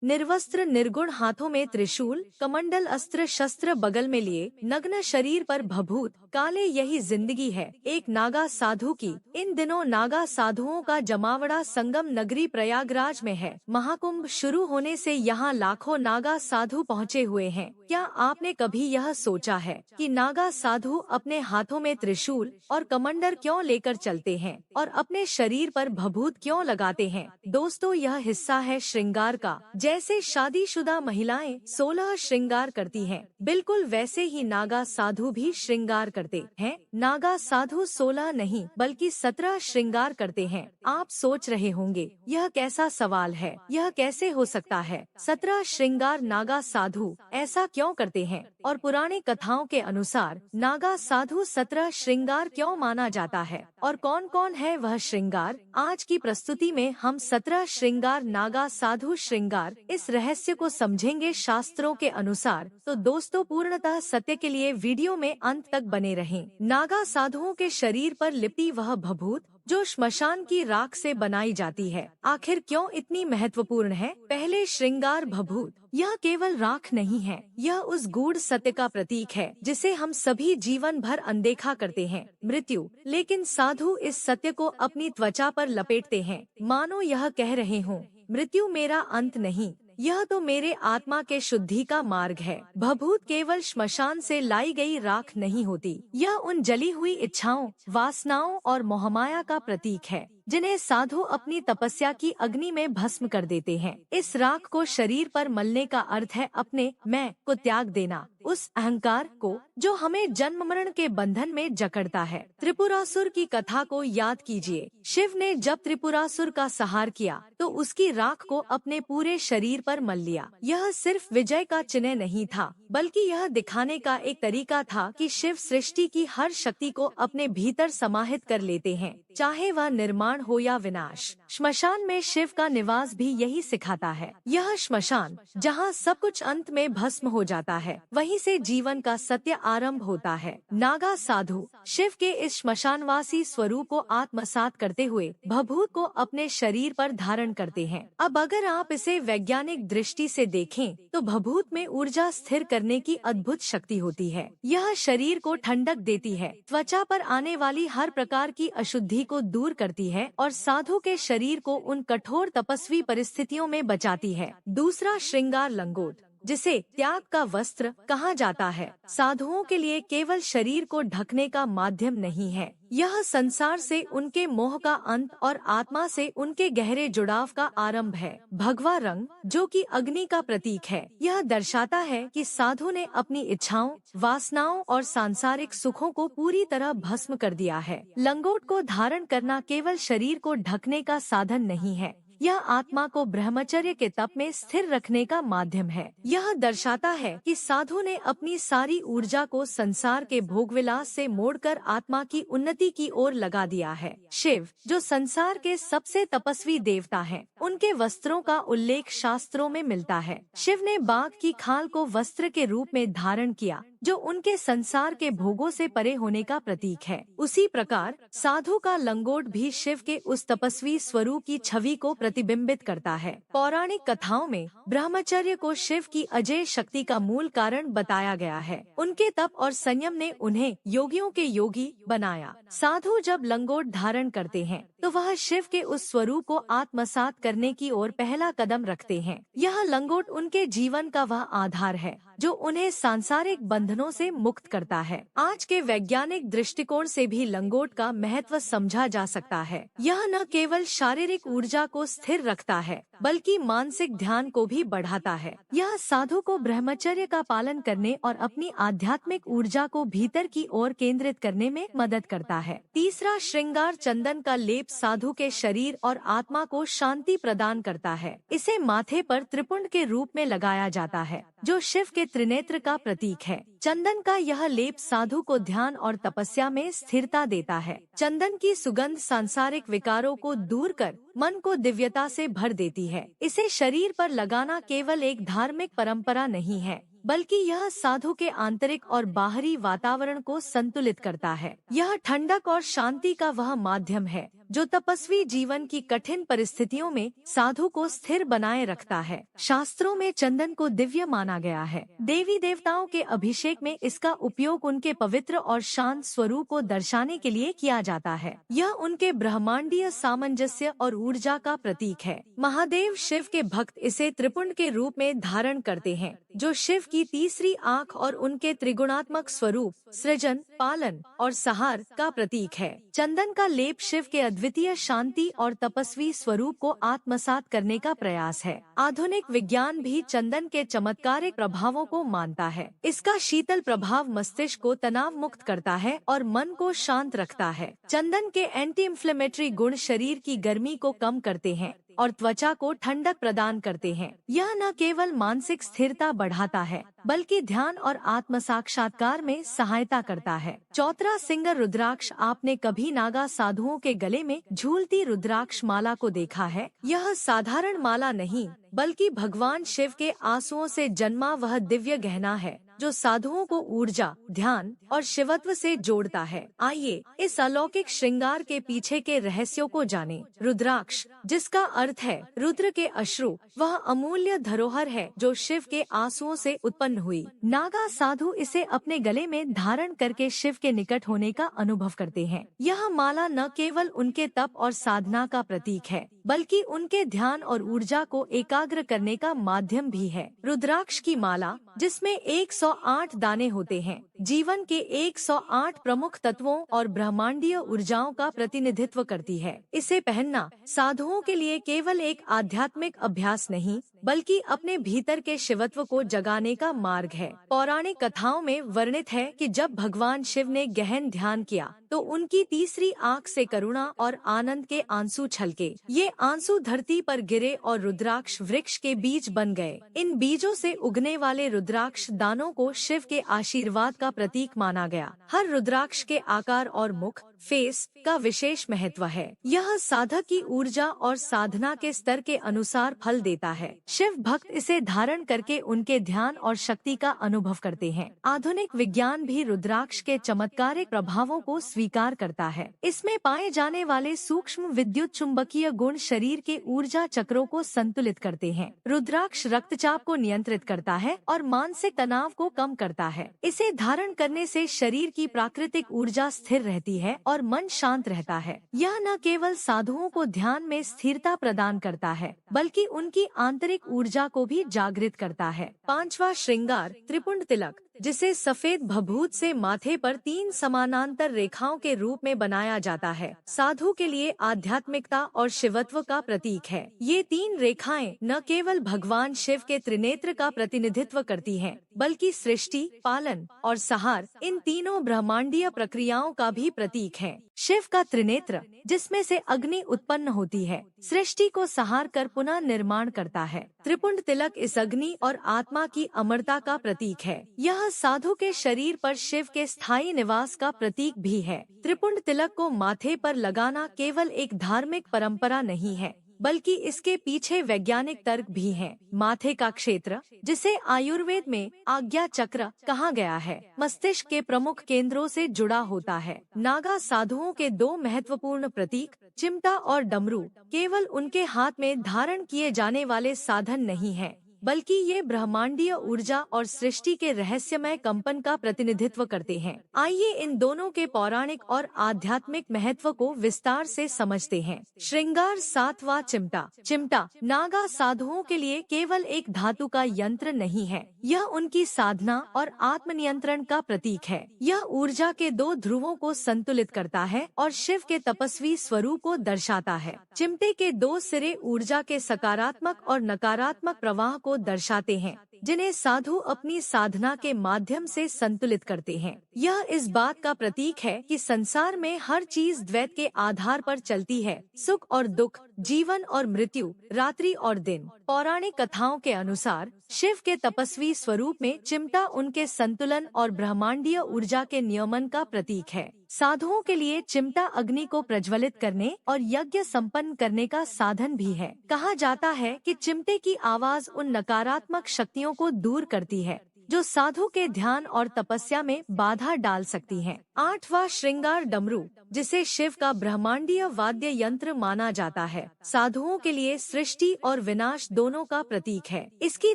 निर्वस्त्र निर्गुण, हाथों में त्रिशूल कमंडल अस्त्र शस्त्र बगल में लिए, नग्न शरीर पर भभूत काले, यही जिंदगी है एक नागा साधु की। इन दिनों नागा साधुओं का जमावड़ा संगम नगरी प्रयागराज में है। महाकुंभ शुरू होने से यहाँ लाखों नागा साधु पहुँचे हुए हैं। क्या आपने कभी यह सोचा है कि नागा साधु अपने हाथों में त्रिशूल और कमंडल क्यों लेकर चलते हैं और अपने शरीर पर भभूत क्यों लगाते हैं? दोस्तों, यह हिस्सा है श्रृंगार का। जैसे शादीशुदा महिलाएं 16 श्रृंगार करती हैं, बिल्कुल वैसे ही नागा साधु भी श्रृंगार करते हैं। नागा साधु 16 नहीं बल्कि 17 श्रृंगार करते हैं। आप सोच रहे होंगे यह कैसा सवाल है, यह कैसे हो सकता है? 17 श्रृंगार नागा साधु ऐसा क्यों करते हैं? और पुरानी कथाओं के अनुसार नागा साधु 17 श्रृंगार क्यों माना जाता है और कौन कौन है वह श्रृंगार? आज की प्रस्तुति में हम 17 श्रृंगार नागा साधु श्रृंगार इस रहस्य को समझेंगे शास्त्रों के अनुसार। तो दोस्तों, पूर्णतः सत्य के लिए वीडियो में अंत तक बने रहें। नागा साधुओं के शरीर पर लिपटी वह भभूत जो श्मशान की राख से बनाई जाती है, आखिर क्यों इतनी महत्वपूर्ण है? पहले, श्रृंगार भभूत यह केवल राख नहीं है, यह उस गूढ़ सत्य का प्रतीक है जिसे हम सभी जीवन भर अनदेखा करते हैं, मृत्यु। लेकिन साधु इस सत्य को अपनी त्वचा पर लपेटते हैं, मानो यह कह रहे हों, मृत्यु मेरा अंत नहीं, यह तो मेरे आत्मा के शुद्धि का मार्ग है। भभूत केवल श्मशान से लाई गई राख नहीं होती, यह उन जली हुई इच्छाओं, वासनाओं और मोहमाया का प्रतीक है जिन्हें साधु अपनी तपस्या की अग्नि में भस्म कर देते हैं। इस राख को शरीर पर मलने का अर्थ है अपने मैं को त्याग देना, उस अहंकार को जो हमें जन्म मरण के बंधन में जकड़ता है। त्रिपुरासुर की कथा को याद कीजिए। शिव ने जब त्रिपुरासुर का संहार किया तो उसकी राख को अपने पूरे शरीर पर मल लिया। यह सिर्फ विजय का चिन्ह नहीं था, बल्कि यह दिखाने का एक तरीका था कि शिव सृष्टि की हर शक्ति को अपने भीतर समाहित कर लेते हैं, चाहे वह निर्माण हो या विनाश। श्मशान में शिव का निवास भी यही सिखाता है। यह श्मशान जहाँ सब कुछ अंत में भस्म हो जाता है, वहीं से जीवन का सत्य आरंभ होता है। नागा साधु शिव के इस श्मशानवासी स्वरूप को आत्मसात करते हुए भभूत को अपने शरीर पर धारण करते हैं। अब अगर आप इसे वैज्ञानिक दृष्टि से देखें तो भभूत में ऊर्जा स्थिर करने की अद्भुत शक्ति होती है। यह शरीर को ठंडक देती है, त्वचा पर आने वाली हर प्रकार की अशुद्धि को दूर करती है और साधु के शरीर को उन कठोर तपस्वी परिस्थितियों में बचाती है। दूसरा, श्रृंगार लंगोट जिसे त्याग का वस्त्र कहा जाता है, साधुओं के लिए केवल शरीर को ढकने का माध्यम नहीं है, यह संसार से उनके मोह का अंत और आत्मा से उनके गहरे जुड़ाव का आरंभ है। भगवा रंग जो कि अग्नि का प्रतीक है, यह दर्शाता है कि साधु ने अपनी इच्छाओं, वासनाओं और सांसारिक सुखों को पूरी तरह भस्म कर दिया है। लंगोट को धारण करना केवल शरीर को ढकने का साधन नहीं है, यह आत्मा को ब्रह्मचर्य के तप में स्थिर रखने का माध्यम है। यह दर्शाता है कि साधु ने अपनी सारी ऊर्जा को संसार के भोगविलास से मोड़कर आत्मा की उन्नति की ओर लगा दिया है। शिव जो संसार के सबसे तपस्वी देवता हैं, उनके वस्त्रों का उल्लेख शास्त्रों में मिलता है। शिव ने बाघ की खाल को वस्त्र के रूप में धारण किया, जो उनके संसार के भोगों से परे होने का प्रतीक है। उसी प्रकार साधु का लंगोट भी शिव के उस तपस्वी स्वरूप की छवि को प्रतिबिंबित करता है। पौराणिक कथाओं में ब्रह्मचर्य को शिव की अजेय शक्ति का मूल कारण बताया गया है। उनके तप और संयम ने उन्हें योगियों के योगी बनाया। साधु जब लंगोट धारण करते हैं तो वह शिव के उस स्वरूप को आत्मसात करने की ओर पहला कदम रखते हैं। यह लंगोट उनके जीवन का वह आधार है जो उन्हें सांसारिक बंधनों से मुक्त करता है। आज के वैज्ञानिक दृष्टिकोण से भी लंगोट का महत्व समझा जा सकता है। यह न केवल शारीरिक ऊर्जा को स्थिर रखता है, बल्कि मानसिक ध्यान को भी बढ़ाता है। यह साधु को ब्रह्मचर्य का पालन करने और अपनी आध्यात्मिक ऊर्जा को भीतर की ओर केंद्रित करने में मदद करता है। तीसरा, श्रृंगार चंदन का लेप साधु के शरीर और आत्मा को शांति प्रदान करता है। इसे माथे पर त्रिपुंड के रूप में लगाया जाता है, जो शिव के त्रिनेत्र का प्रतीक है। चंदन का यह लेप साधु को ध्यान और तपस्या में स्थिरता देता है। चंदन की सुगंध सांसारिक विकारों को दूर कर मन को दिव्यता से भर देती है। इसे शरीर पर लगाना केवल एक धार्मिक परंपरा नहीं है, बल्कि यह साधु के आंतरिक और बाहरी वातावरण को संतुलित करता है। यह ठंडक और शांति का वह माध्यम है जो तपस्वी जीवन की कठिन परिस्थितियों में साधु को स्थिर बनाए रखता है। शास्त्रों में चंदन को दिव्य माना गया है। देवी देवताओं के अभिषेक में इसका उपयोग उनके पवित्र और शांत स्वरूप को दर्शाने के लिए किया जाता है। यह उनके ब्रह्मांडीय सामंजस्य और ऊर्जा का प्रतीक है। महादेव शिव के भक्त इसे त्रिपुंड के रूप में धारण करते हैं, जो शिव की तीसरी आँख और उनके त्रिगुणात्मक स्वरूप सृजन, पालन और संहार का प्रतीक है। चंदन का लेप शिव के अद्वितीय शांति और तपस्वी स्वरूप को आत्मसात करने का प्रयास है। आधुनिक विज्ञान भी चंदन के चमत्कारिक प्रभावों को मानता है। इसका शीतल प्रभाव मस्तिष्क को तनाव मुक्त करता है और मन को शांत रखता है। चंदन के एंटी इंफ्लेमेटरी गुण शरीर की गर्मी को कम करते हैं और त्वचा को ठंडक प्रदान करते हैं। यह न केवल मानसिक स्थिरता बढ़ाता है, बल्कि ध्यान और आत्म साक्षात्कार में सहायता करता है। चौतरा सिंगर रुद्राक्ष। आपने कभी नागा साधुओं के गले में झूलती रुद्राक्ष माला को देखा है? यह साधारण माला नहीं, बल्कि भगवान शिव के आंसुओं से जन्मा वह दिव्य गहना है, जो साधुओं को ऊर्जा, ध्यान और शिवत्व से जोड़ता है। आइए इस अलौकिक श्रृंगार के पीछे के रहस्यों को जानें। रुद्राक्ष, जिसका अर्थ है रुद्र के अश्रु, वह अमूल्य धरोहर है जो शिव के आंसुओं से उत्पन्न हुई। नागा साधु इसे अपने गले में धारण करके शिव के निकट होने का अनुभव करते हैं। यह माला न केवल उनके तप और साधना का प्रतीक है, बल्कि उनके ध्यान और ऊर्जा को एकाग्र करने का माध्यम भी है। रुद्राक्ष की माला, जिसमें 108 दाने होते हैं, जीवन के 108 प्रमुख तत्वों और ब्रह्मांडीय ऊर्जाओं का प्रतिनिधित्व करती है। इसे पहनना साधुओं के लिए केवल एक आध्यात्मिक अभ्यास नहीं, बल्कि अपने भीतर के शिवत्व को जगाने का मार्ग है। पौराणिक कथाओं में वर्णित है कि जब भगवान शिव ने गहन ध्यान किया, तो उनकी तीसरी आँख से करुणा और आनंद के आंसू छलके। ये आंसू धरती पर गिरे और रुद्राक्ष वृक्ष के बीज बन गए। इन बीजों से उगने वाले रुद्राक्ष दानों को शिव के आशीर्वाद का प्रतीक माना गया। हर रुद्राक्ष के आकार और मुख, फेस का विशेष महत्व है। यह साधक की ऊर्जा और साधना के स्तर के अनुसार फल देता है। शिव भक्त इसे धारण करके उनके ध्यान और शक्ति का अनुभव करते हैं। आधुनिक विज्ञान भी रुद्राक्ष के चमत्कारिक प्रभावों को स्वीकार करता है। इसमें पाए जाने वाले सूक्ष्म विद्युत चुंबकीय गुण शरीर के ऊर्जा चक्रों को संतुलित करते हैं। रुद्राक्ष रक्तचाप को नियंत्रित करता है और मानसिक तनाव को कम करता है। इसे धारण करने से शरीर की प्राकृतिक ऊर्जा स्थिर रहती है और मन शांत रहता है। यह न केवल साधुओं को ध्यान में स्थिरता प्रदान करता है, बल्कि उनकी आंतरिक ऊर्जा को भी जागृत करता है। पांचवा श्रृंगार, त्रिपुंड तिलक, जिसे सफेद भभूत से माथे पर 3 समानांतर रेखाओं के रूप में बनाया जाता है, साधु के लिए आध्यात्मिकता और शिवत्व का प्रतीक है। ये 3 रेखाएं न केवल भगवान शिव के त्रिनेत्र का प्रतिनिधित्व करती हैं, बल्कि सृष्टि, पालन और संहार, इन तीनों ब्रह्मांडीय प्रक्रियाओं का भी प्रतीक है। शिव का त्रिनेत्र, जिसमें से अग्नि उत्पन्न होती है, सृष्टि को संहार कर पुनः निर्माण करता है। त्रिपुंड तिलक इस अग्नि और आत्मा की अमरता का प्रतीक है। यह साधु के शरीर पर शिव के स्थायी निवास का प्रतीक भी है। त्रिपुंड तिलक को माथे पर लगाना केवल एक धार्मिक परंपरा नहीं है, बल्कि इसके पीछे वैज्ञानिक तर्क भी हैं। माथे का क्षेत्र, जिसे आयुर्वेद में आज्ञा चक्र कहा गया है, मस्तिष्क के प्रमुख केंद्रों से जुड़ा होता है। नागा साधुओं के 2 महत्वपूर्ण प्रतीक, चिमटा और डमरू, केवल उनके हाथ में धारण किए जाने वाले साधन नहीं हैं, बल्कि ये ब्रह्मांडीय ऊर्जा और सृष्टि के रहस्यमय कंपन का प्रतिनिधित्व करते हैं। आइए इन दोनों के पौराणिक और आध्यात्मिक महत्व को विस्तार से समझते हैं। श्रृंगार, 7वां चिमटा। चिमटा नागा साधुओं के लिए केवल एक धातु का यंत्र नहीं है, यह उनकी साधना और आत्मनियंत्रण का प्रतीक है। यह ऊर्जा के 2 ध्रुवों को संतुलित करता है और शिव के तपस्वी स्वरूप को दर्शाता है। चिमटे के 2 सिरे ऊर्जा के सकारात्मक और नकारात्मक प्रवाह को दर्शाते हैं, जिन्हें साधु अपनी साधना के माध्यम से संतुलित करते हैं। यह इस बात का प्रतीक है कि संसार में हर चीज द्वैत के आधार पर चलती है, सुख और दुख, जीवन और मृत्यु, रात्रि और दिन। पौराणिक कथाओं के अनुसार शिव के तपस्वी स्वरूप में चिमटा उनके संतुलन और ब्रह्मांडीय ऊर्जा के नियमन का प्रतीक है। साधुओं के लिए चिमटा अग्नि को प्रज्वलित करने और यज्ञ संपन्न करने का साधन भी है। कहा जाता है कि चिमटे की आवाज उन नकारात्मक शक्तियों को दूर करती है जो साधु के ध्यान और तपस्या में बाधा डाल सकती हैं। 8वां श्रृंगार डमरू, जिसे शिव का ब्रह्मांडीय वाद्य यंत्र माना जाता है, साधुओं के लिए सृष्टि और विनाश दोनों का प्रतीक है। इसकी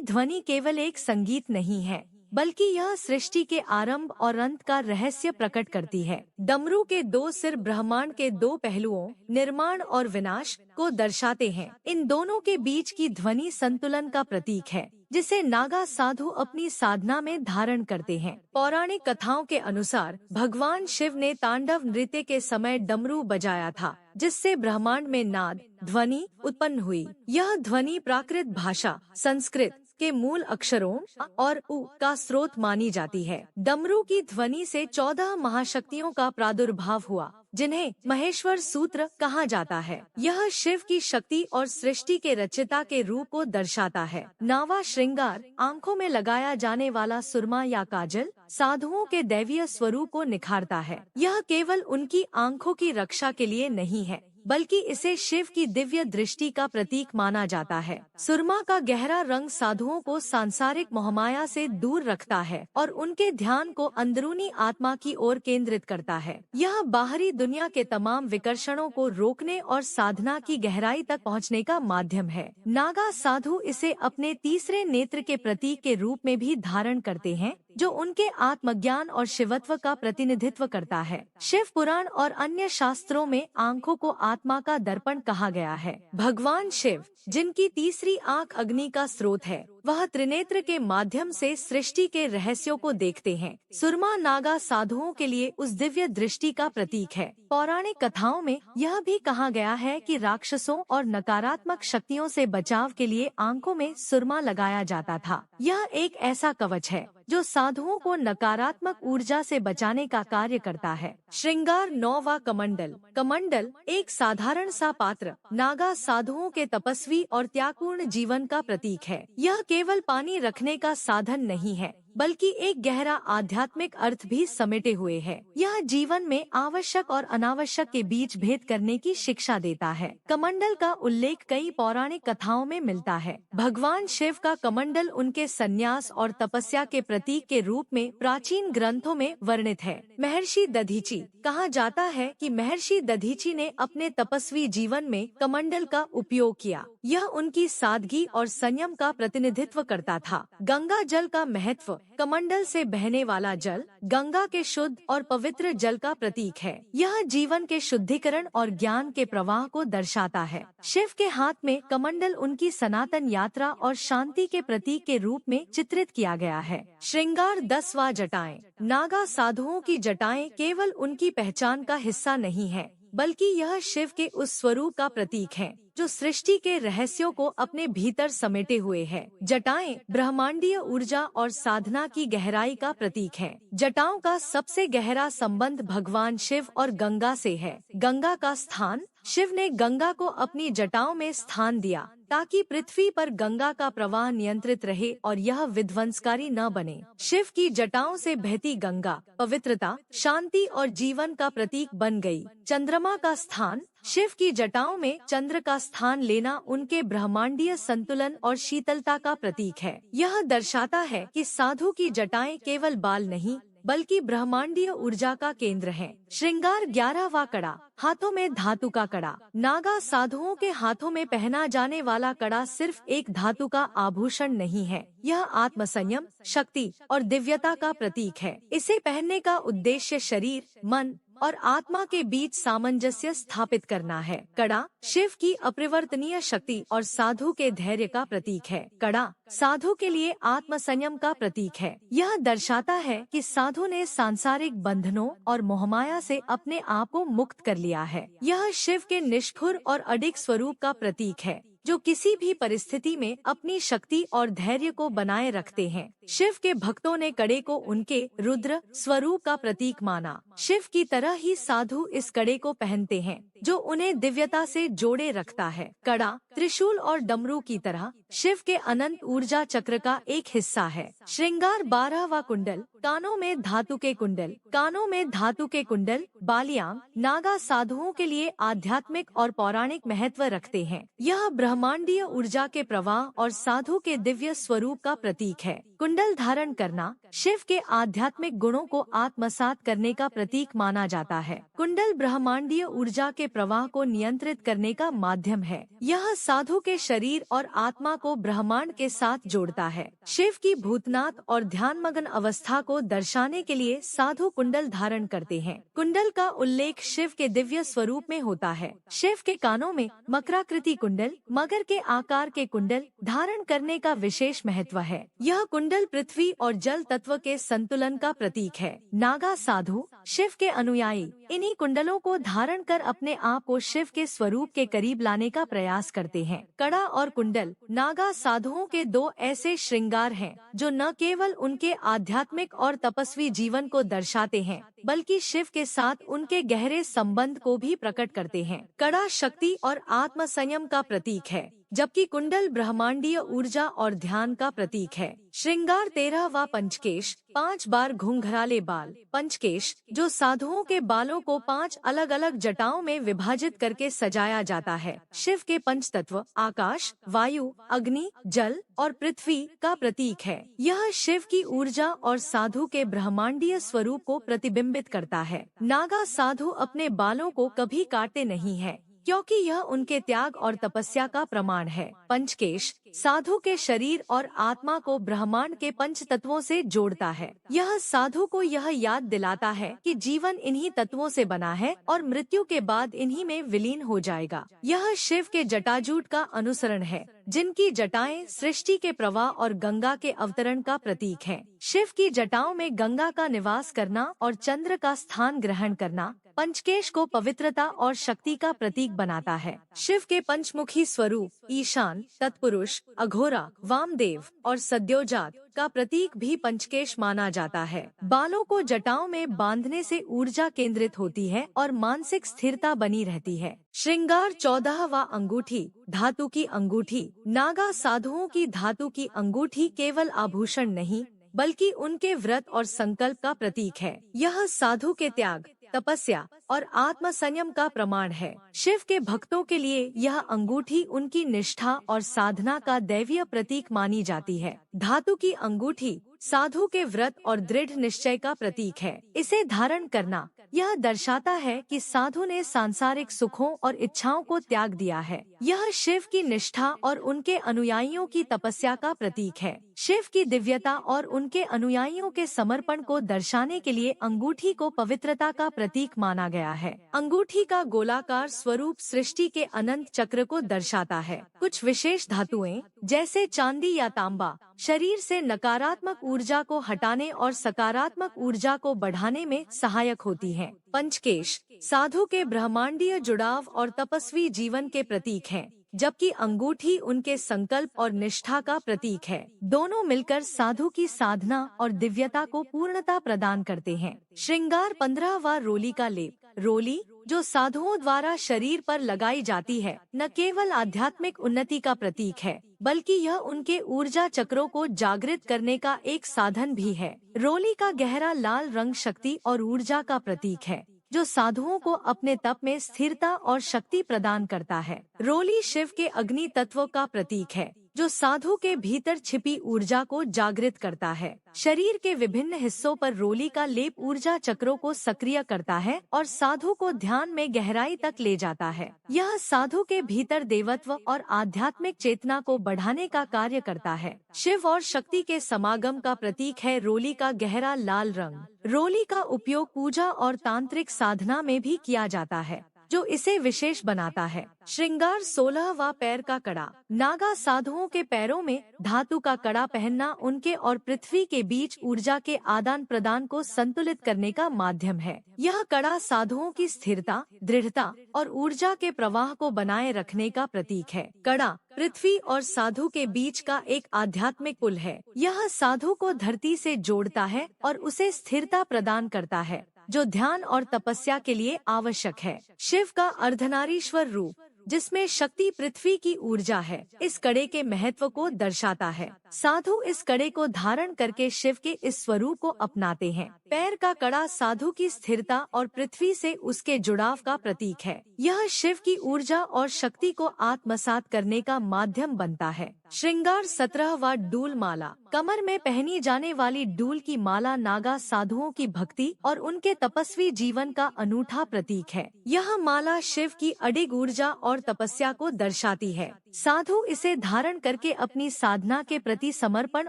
ध्वनि केवल एक संगीत नहीं है, बल्कि यह सृष्टि के आरंभ और अंत का रहस्य प्रकट करती है। डमरू के 2 सिर ब्रह्मांड के 2 पहलुओं, निर्माण और विनाश, को दर्शाते हैं। इन दोनों के बीच की ध्वनि संतुलन का प्रतीक है, जिसे नागा साधु अपनी साधना में धारण करते हैं। पौराणिक कथाओं के अनुसार भगवान शिव ने तांडव नृत्य के समय डमरू बजाया था, जिससे ब्रह्मांड में नाद ध्वनि उत्पन्न हुई। यह ध्वनि प्राकृत भाषा संस्कृत के मूल अक्षरों अ और उ का स्रोत मानी जाती है। डमरू की ध्वनि से 14 महाशक्तियों का प्रादुर्भाव हुआ, जिन्हें महेश्वर सूत्र कहा जाता है। यह शिव की शक्ति और सृष्टि के रचयिता के रूप को दर्शाता है। 9वां श्रृंगार, आंखों में लगाया जाने वाला सुरमा या काजल, साधुओं के दैवीय स्वरूप को निखारता है। यह केवल उनकी आंखों की रक्षा के लिए नहीं है, बल्कि इसे शिव की दिव्य दृष्टि का प्रतीक माना जाता है। सुरमा का गहरा रंग साधुओं को सांसारिक मोहमाया से दूर रखता है और उनके ध्यान को अंदरूनी आत्मा की ओर केंद्रित करता है। यह बाहरी दुनिया के तमाम विकर्षणों को रोकने और साधना की गहराई तक पहुंचने का माध्यम है। नागा साधु इसे अपने तीसरे नेत्र के प्रतीक के रूप में भी धारण करते हैं, जो उनके आत्मज्ञान और शिवत्व का प्रतिनिधित्व करता है। शिव पुराण और अन्य शास्त्रों में आंखों को आत्मा का दर्पण कहा गया है। भगवान शिव, जिनकी तीसरी आंख अग्नि का स्रोत है, वह त्रिनेत्र के माध्यम से सृष्टि के रहस्यों को देखते हैं। सुरमा नागा साधुओं के लिए उस दिव्य दृष्टि का प्रतीक है। पौराणिक कथाओं में यह भी कहा गया है कि राक्षसों और नकारात्मक शक्तियों से बचाव के लिए आंखों में सुरमा लगाया जाता था। यह एक ऐसा कवच है जो साधुओं को नकारात्मक ऊर्जा से बचाने का कार्य करता है। श्रृंगार 9वां कमंडल। कमंडल एक साधारण सा पात्र नागा साधुओं के तपस्वी और त्यागपूर्ण जीवन का प्रतीक है। यह केवल पानी रखने का साधन नहीं है, बल्कि एक गहरा आध्यात्मिक अर्थ भी समेटे हुए है। यह जीवन में आवश्यक और अनावश्यक के बीच भेद करने की शिक्षा देता है। कमंडल का उल्लेख कई पौराणिक कथाओं में मिलता है। भगवान शिव का कमंडल उनके संन्यास और तपस्या के प्रतीक के रूप में प्राचीन ग्रंथों में वर्णित है। महर्षि दधीची, कहा जाता है कि महर्षि दधीची ने अपने तपस्वी जीवन में कमंडल का उपयोग किया। यह उनकी सादगी और संयम का प्रतिनिधित्व करता था। गंगा जल का महत्व। कमंडल से बहने वाला जल गंगा के शुद्ध और पवित्र जल का प्रतीक है। यह जीवन के शुद्धिकरण और ज्ञान के प्रवाह को दर्शाता है। शिव के हाथ में कमंडल उनकी सनातन यात्रा और शांति के प्रतीक के रूप में चित्रित किया गया है। श्रृंगार 10वां जटाएं। नागा साधुओं की जटाएं केवल उनकी पहचान का हिस्सा नहीं है, बल्कि यह शिव के उस स्वरूप का प्रतीक है जो सृष्टि के रहस्यों को अपने भीतर समेटे हुए है। जटाएं ब्रह्मांडीय ऊर्जा और साधना की गहराई का प्रतीक है। जटाओं का सबसे गहरा संबंध भगवान शिव और गंगा से है। गंगा का स्थान। शिव ने गंगा को अपनी जटाओं में स्थान दिया ताकि पृथ्वी पर गंगा का प्रवाह नियंत्रित रहे और यह विध्वंसकारी न बने। शिव की जटाओं से बहती गंगा पवित्रता, शांति और जीवन का प्रतीक बन गई। चंद्रमा का स्थान। शिव की जटाओं में चंद्र का स्थान लेना उनके ब्रह्मांडीय संतुलन और शीतलता का प्रतीक है। यह दर्शाता है कि साधु की जटाएं केवल बाल नहीं, बल्कि ब्रह्मांडीय ऊर्जा का केंद्र है। श्रृंगार 11वां कड़ा। हाथों में धातु का कड़ा। नागा साधुओं के हाथों में पहना जाने वाला कड़ा सिर्फ एक धातु का आभूषण नहीं है, यह आत्मसंयम, शक्ति और दिव्यता का प्रतीक है। इसे पहनने का उद्देश्य शरीर, मन और आत्मा के बीच सामंजस्य स्थापित करना है। कड़ा शिव की अपरिवर्तनीय शक्ति और साधु के धैर्य का प्रतीक है। कड़ा साधु के लिए आत्मसंयम का प्रतीक है। यह दर्शाता है कि साधु ने सांसारिक बंधनों और मोहमाया से अपने आप को मुक्त कर लिया है। यह शिव के निष्ठुर और अडिग स्वरूप का प्रतीक है, जो किसी भी परिस्थिति में अपनी शक्ति और धैर्य को बनाए रखते हैं। शिव के भक्तों ने कड़े को उनके रुद्र स्वरूप का प्रतीक माना। शिव की तरह ही साधु इस कड़े को पहनते हैं, जो उन्हें दिव्यता से जोड़े रखता है। कड़ा त्रिशूल और डमरू की तरह शिव के अनंत ऊर्जा चक्र का एक हिस्सा है। श्रृंगार 12वां कुंडल। कानों में धातु के कुंडल। कानों में धातु के कुंडल बालियांग नागा साधुओं के लिए आध्यात्मिक और पौराणिक महत्व रखते हैं। यह ब्रह्मांडीय ऊर्जा के प्रवाह और साधु के दिव्य स्वरूप का प्रतीक है। कुंडल धारण करना शिव के आध्यात्मिक गुणों को आत्मसात करने का प्रतीक माना जाता है। कुंडल ब्रह्मांडीय ऊर्जा के प्रवाह को नियंत्रित करने का माध्यम है। यह साधु के शरीर और आत्मा को ब्रह्मांड के साथ जोड़ता है। शिव की भूतनाथ और ध्यानमग्न अवस्था को दर्शाने के लिए साधु कुंडल धारण करते हैं। कुंडल का उल्लेख शिव के दिव्य स्वरूप में होता है। शिव के कानों में मकराकृति कुंडल, मगर के आकार के कुंडल धारण करने का विशेष महत्व है। यह कुंडल पृथ्वी और जल तत्व के संतुलन का प्रतीक है। नागा साधु शिव के अनुयायी इन्हीं कुंडलों को धारण कर अपने आप को शिव के स्वरूप के करीब लाने का प्रयास करते हैं। कड़ा और कुंडल नागा साधुओं के दो ऐसे श्रृंगार हैं जो न केवल उनके आध्यात्मिक और तपस्वी जीवन को दर्शाते हैं, बल्कि शिव के साथ उनके गहरे संबंध को भी प्रकट करते हैं। कड़ा शक्ति और आत्म संयम का प्रतीक है, जबकि कुंडल ब्रह्मांडीय ऊर्जा और ध्यान का प्रतीक है। श्रृंगार 13 व पंचकेश 5 बार घुंघराले बाल। पंचकेश जो साधुओं के बालों को 5 अलग अलग जटाओं में विभाजित करके सजाया जाता है, शिव के पंच तत्व आकाश, वायु, अग्नि, जल और पृथ्वी का प्रतीक है। यह शिव की ऊर्जा और साधु के ब्रह्मांडीय स्वरूप को प्रतिबिंबित करता है। नागा साधु अपने बालों को कभी काटते नहीं है, क्योंकि यह उनके त्याग और तपस्या का प्रमाण है। पंचकेश साधु के शरीर और आत्मा को ब्रह्मांड के पंच तत्वों से जोड़ता है। यह साधु को यह याद दिलाता है कि जीवन इन्हीं तत्वों से बना है और मृत्यु के बाद इन्हीं में विलीन हो जाएगा। यह शिव के जटाजूट का अनुसरण है, जिनकी जटाएं सृष्टि के प्रवाह और गंगा के अवतरण का प्रतीक हैं। शिव की जटाओं में गंगा का निवास करना और चंद्र का स्थान ग्रहण करना पंचकेश को पवित्रता और शक्ति का प्रतीक बनाता है। शिव के पंचमुखी स्वरूप ईशान, तत्पुरुष, अघोरा, वामदेव और सद्योजात का प्रतीक भी पंचकेश माना जाता है। बालों को जटाओं में बांधने से ऊर्जा केंद्रित होती है और मानसिक स्थिरता बनी रहती है। श्रृंगार 14 व अंगूठी धातु की अंगूठी। नागा साधुओं की धातु की अंगूठी केवल आभूषण नहीं, बल्कि उनके व्रत और संकल्प का प्रतीक है। यह साधु के त्याग, तपस्या और आत्म संयम का प्रमाण है। शिव के भक्तों के लिए यह अंगूठी उनकी निष्ठा और साधना का दैवीय प्रतीक मानी जाती है। धातु की अंगूठी साधु के व्रत और दृढ़ निश्चय का प्रतीक है। इसे धारण करना यह दर्शाता है कि साधु ने सांसारिक सुखों और इच्छाओं को त्याग दिया है। यह शिव की निष्ठा और उनके अनुयायियों की तपस्या का प्रतीक है। शिव की दिव्यता और उनके अनुयायियों के समर्पण को दर्शाने के लिए अंगूठी को पवित्रता का प्रतीक माना गया है। अंगूठी का गोलाकार स्वरूप सृष्टि के अनंत चक्र को दर्शाता है। कुछ विशेष धातुएं जैसे चांदी या तांबा शरीर से नकारात्मक ऊर्जा को हटाने और सकारात्मक ऊर्जा को बढ़ाने में सहायक होती हैं। पंचकेश साधु के ब्रह्मांडीय जुड़ाव और तपस्वी जीवन के प्रतीक हैं, जबकि अंगूठी उनके संकल्प और निष्ठा का प्रतीक है। दोनों मिलकर साधु की साधना और दिव्यता को पूर्णता प्रदान करते हैं। श्रृंगार 15 व रोली का लेप। रोली जो साधुओं द्वारा शरीर पर लगाई जाती है, न केवल आध्यात्मिक उन्नति का प्रतीक है, बल्कि यह उनके ऊर्जा चक्रों को जागृत करने का एक साधन भी है। रोली का गहरा लाल रंग शक्ति और ऊर्जा का प्रतीक है, जो साधुओं को अपने तप में स्थिरता और शक्ति प्रदान करता है। रोली शिव के अग्नि तत्व का प्रतीक है, जो साधु के भीतर छिपी ऊर्जा को जागृत करता है। शरीर के विभिन्न हिस्सों पर रोली का लेप ऊर्जा चक्रों को सक्रिय करता है और साधु को ध्यान में गहराई तक ले जाता है। यह साधु के भीतर देवत्व और आध्यात्मिक चेतना को बढ़ाने का कार्य करता है। शिव और शक्ति के समागम का प्रतीक है रोली का गहरा लाल रंग। रोली का उपयोग पूजा और तांत्रिक साधना में भी किया जाता है, जो इसे विशेष बनाता है। श्रृंगार 16 व पैर का कड़ा। नागा साधुओं के पैरों में धातु का कड़ा पहनना उनके और पृथ्वी के बीच ऊर्जा के आदान प्रदान को संतुलित करने का माध्यम है। यह कड़ा साधुओं की स्थिरता, दृढ़ता और ऊर्जा के प्रवाह को बनाए रखने का प्रतीक है। कड़ा पृथ्वी और साधु के बीच का एक आध्यात्मिक पुल है। यह साधु को धरती से जोड़ता है और उसे स्थिरता प्रदान करता है, जो ध्यान और तपस्या के लिए आवश्यक है। शिव का अर्धनारीश्वर रूप, जिसमें शक्ति पृथ्वी की ऊर्जा है, इस कड़े के महत्व को दर्शाता है। साधु इस कड़े को धारण करके शिव के इस स्वरूप को अपनाते हैं। पैर का कड़ा साधु की स्थिरता और पृथ्वी से उसके जुड़ाव का प्रतीक है। यह शिव की ऊर्जा और शक्ति को आत्मसात करने का माध्यम बनता है। श्रृंगार 17वां डूल माला। कमर में पहनी जाने वाली डूल की माला नागा साधुओं की भक्ति और उनके तपस्वी जीवन का अनूठा प्रतीक है। यह माला शिव की अडिग ऊर्जा और तपस्या को दर्शाती है। साधु इसे धारण करके अपनी साधना के प्रति समर्पण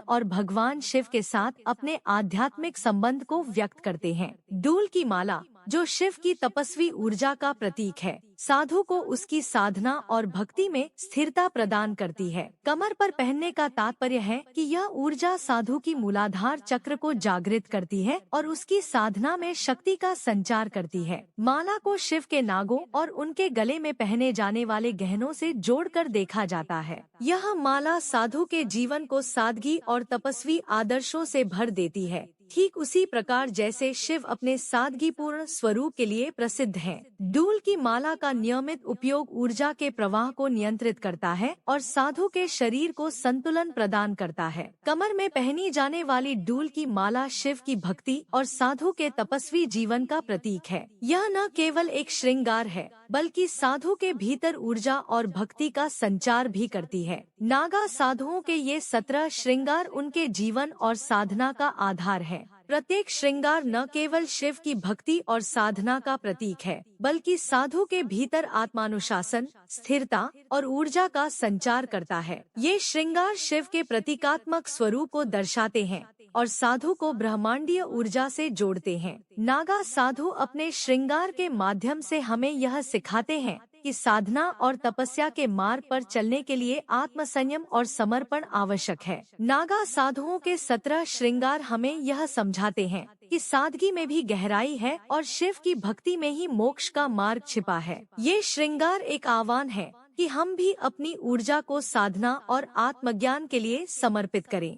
और भगवान शिव के साथ अपने आध्यात्मिक संबंध को व्यक्त करते हैं। डूल की माला, जो शिव की तपस्वी ऊर्जा का प्रतीक है, साधु को उसकी साधना और भक्ति में स्थिरता प्रदान करती है। कमर पर पहनने का तात्पर्य है कि यह ऊर्जा साधु की मूलाधार चक्र को जागृत करती है और उसकी साधना में शक्ति का संचार करती है। माला को शिव के नागों और उनके गले में पहने जाने वाले गहनों से जोड़कर देखा जाता है। यह माला साधु के जीवन को सादगी और तपस्वी आदर्शों से भर देती है, ठीक उसी प्रकार जैसे शिव अपने सादगीपूर्ण स्वरूप के लिए प्रसिद्ध हैं। डूल की माला का नियमित उपयोग ऊर्जा के प्रवाह को नियंत्रित करता है और साधु के शरीर को संतुलन प्रदान करता है। कमर में पहनी जाने वाली डूल की माला शिव की भक्ति और साधु के तपस्वी जीवन का प्रतीक है। यह न केवल एक श्रृंगार है, बल्कि साधु के भीतर ऊर्जा और भक्ति का संचार भी करती है। नागा साधुओं के ये 17 श्रृंगार उनके जीवन और साधना का आधार है। प्रत्येक श्रृंगार न केवल शिव की भक्ति और साधना का प्रतीक है, बल्कि साधु के भीतर आत्मानुशासन, स्थिरता और ऊर्जा का संचार करता है। ये श्रृंगार शिव के प्रतीकात्मक स्वरूप को दर्शाते हैं और साधु को ब्रह्मांडीय ऊर्जा से जोड़ते हैं। नागा साधु अपने श्रृंगार के माध्यम से हमें यह सिखाते हैं कि साधना और तपस्या के मार्ग पर चलने के लिए आत्मसंयम और समर्पण आवश्यक है। नागा साधुओं के 17 श्रृंगार हमें यह समझाते हैं कि सादगी में भी गहराई है और शिव की भक्ति में ही मोक्ष का मार्ग छिपा है। ये श्रृंगार एक आह्वान है कि हम भी अपनी ऊर्जा को साधना और आत्मज्ञान के लिए समर्पित करें।